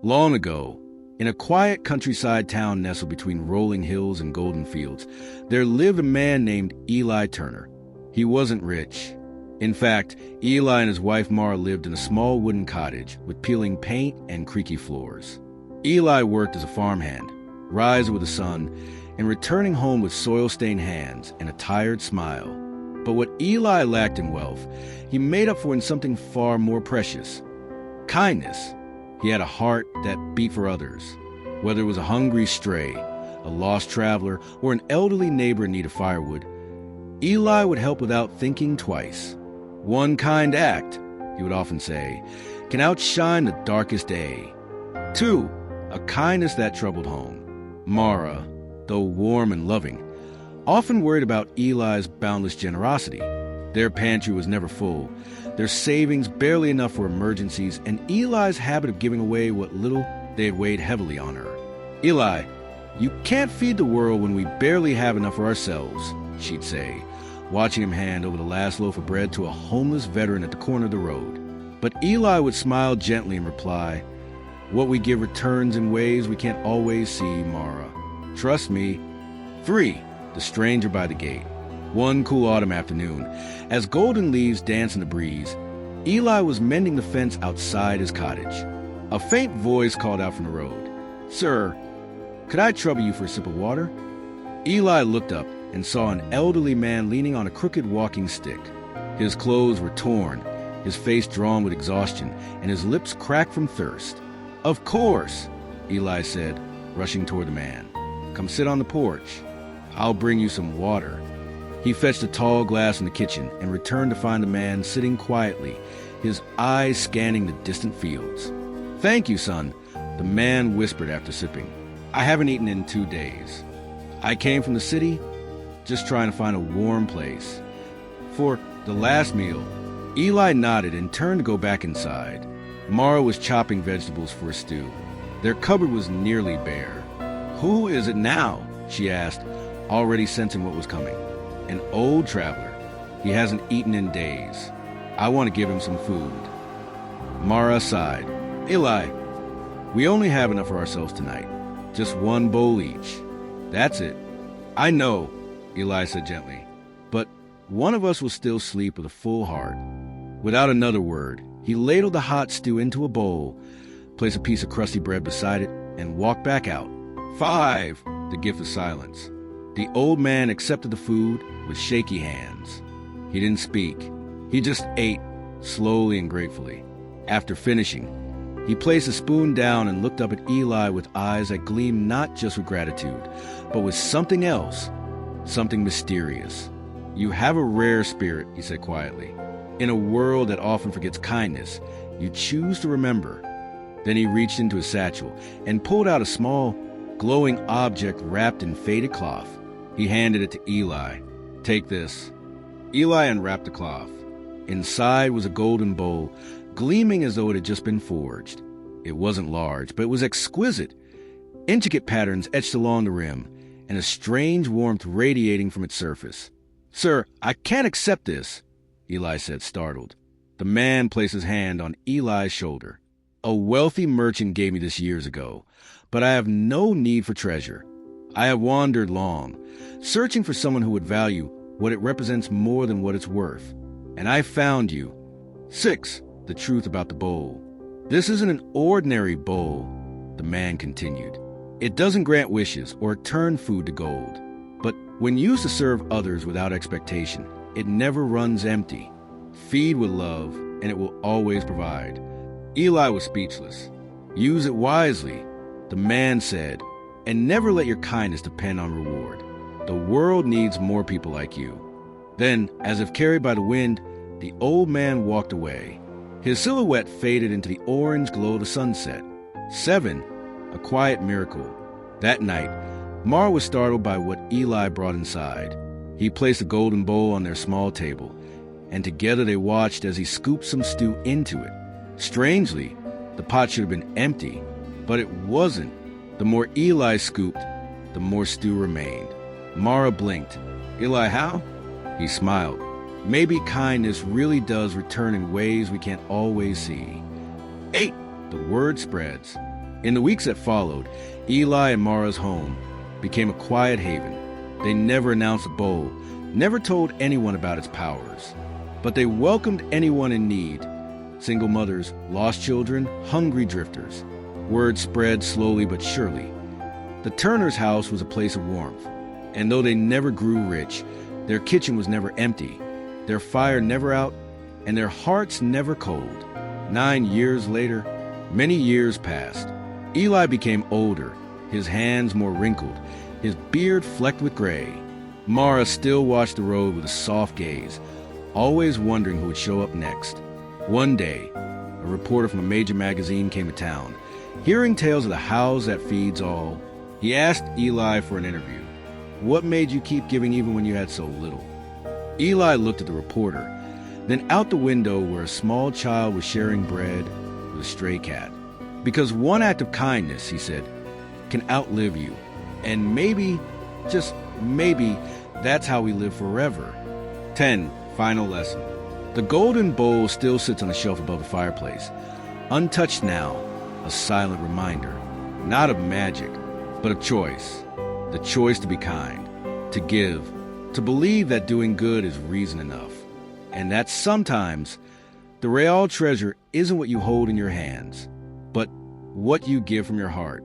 Long ago, in a quiet countryside town nestled between rolling hills and golden fields, there lived a man named Eli Turner. He wasn't rich. In fact, Eli and his wife Mara lived in a small wooden cottage with peeling paint and creaky floors. Eli worked as a farmhand, rising with the sun, and returning home with soil-stained hands and a tired smile. But what Eli lacked in wealth, he made up for in something far more precious: kindness. He had a heart that beat for others. Whether it was a hungry stray, a lost traveler, or an elderly neighbor in need of firewood, Eli would help without thinking twice. One kind act, he would often say, can outshine the darkest day. 2, a kindness that troubled home. Mara, though warm and loving, often worried about Eli's boundless generosity. Their pantry was never full, their savings barely enough for emergencies, and Eli's habit of giving away what little they had weighed heavily on her. "Eli, you can't feed the world when we barely have enough for ourselves," she'd say, watching him hand over the last loaf of bread to a homeless veteran at the corner of the road. But Eli would smile gently and reply, "What we give returns in ways we can't always see, Mara. Trust me." 3, the stranger by the gate. One cool autumn afternoon, as golden leaves danced in the breeze, Eli was mending the fence outside his cottage. A faint voice called out from the road, "Sir, could I trouble you for a sip of water?" Eli looked up and saw an elderly man leaning on a crooked walking stick. His clothes were torn, his face drawn with exhaustion, and his lips cracked from thirst. "Of course," Eli said, rushing toward the man. "Come sit on the porch. I'll bring you some water." He fetched a tall glass from the kitchen and returned to find the man sitting quietly, his eyes scanning the distant fields. "Thank you, son," the man whispered after sipping. "I haven't eaten in 2 days. I came from the city, just trying to find a warm place. For the last meal." Eli nodded and turned to go back inside. Mara was chopping vegetables for a stew. Their cupboard was nearly bare. "Who is it now?" she asked, already sensing what was coming. "An old traveler. He hasn't eaten in days. I want to give him some food." Mara sighed. "Eli, we only have enough for ourselves tonight. Just one bowl each. That's it." "I know," Eli said gently, "but one of us will still sleep with a full heart." Without another word, he ladled the hot stew into a bowl, placed a piece of crusty bread beside it, and walked back out. 5, the gift of silence. The old man accepted the food with shaky hands. He didn't speak. He just ate, slowly and gratefully. After finishing, he placed a spoon down and looked up at Eli with eyes that gleamed not just with gratitude, but with something else, something mysterious. "You have a rare spirit," he said quietly. "In a world that often forgets kindness, you choose to remember." Then he reached into his satchel and pulled out a small, glowing object wrapped in faded cloth. He handed it to Eli. "Take this." Eli unwrapped the cloth. Inside was a golden bowl, gleaming as though it had just been forged. It wasn't large, but it was exquisite. Intricate patterns etched along the rim, and a strange warmth radiating from its surface. "Sir, I can't accept this," Eli said, startled. The man placed his hand on Eli's shoulder. "A wealthy merchant gave me this years ago, but I have no need for treasure. I have wandered long, searching for someone who would value what it represents more than what it's worth. And I found you." 6, the truth about the bowl. "This isn't an ordinary bowl," the man continued. "It doesn't grant wishes or turn food to gold. But when used to serve others without expectation, it never runs empty. Feed with love, and it will always provide." Eli was speechless. "Use it wisely," the man said, "and never let your kindness depend on reward. The world needs more people like you." Then, as if carried by the wind, the old man walked away. His silhouette faded into the orange glow of the sunset. 7, a quiet miracle. That night, Mara was startled by what Eli brought inside. He placed a golden bowl on their small table, and together they watched as he scooped some stew into it. Strangely, the pot should have been empty, but it wasn't. The more Eli scooped, the more stew remained. Mara blinked. "Eli, how?" He smiled. "Maybe kindness really does return in ways we can't always see." 8, the word spreads. In the weeks that followed, Eli and Mara's home became a quiet haven. They never announced the bowl, never told anyone about its powers, but they welcomed anyone in need. Single mothers, lost children, hungry drifters. Word spread slowly but surely. The Turner's house was a place of warmth, and though they never grew rich, their kitchen was never empty, their fire never out, and their hearts never cold. 9 years later, many years passed. Eli became older, his hands more wrinkled, his beard flecked with gray. Mara still watched the road with a soft gaze, always wondering who would show up next. One day, a reporter from a major magazine came to town. Hearing tales of the house that feeds all, he asked Eli for an interview. What made you keep giving even when you had so little? Eli looked at the reporter, then out the window where a small child was sharing bread with a stray cat. Because one act of kindness, he said, can outlive you. And maybe, just maybe, that's how we live forever. 10. Final lesson. The golden bowl still sits on the shelf above the fireplace. Untouched now, a silent reminder, not of magic, but of choice. The choice to be kind, to give, to believe that doing good is reason enough. And that sometimes the real treasure isn't what you hold in your hands, but what you give from your heart.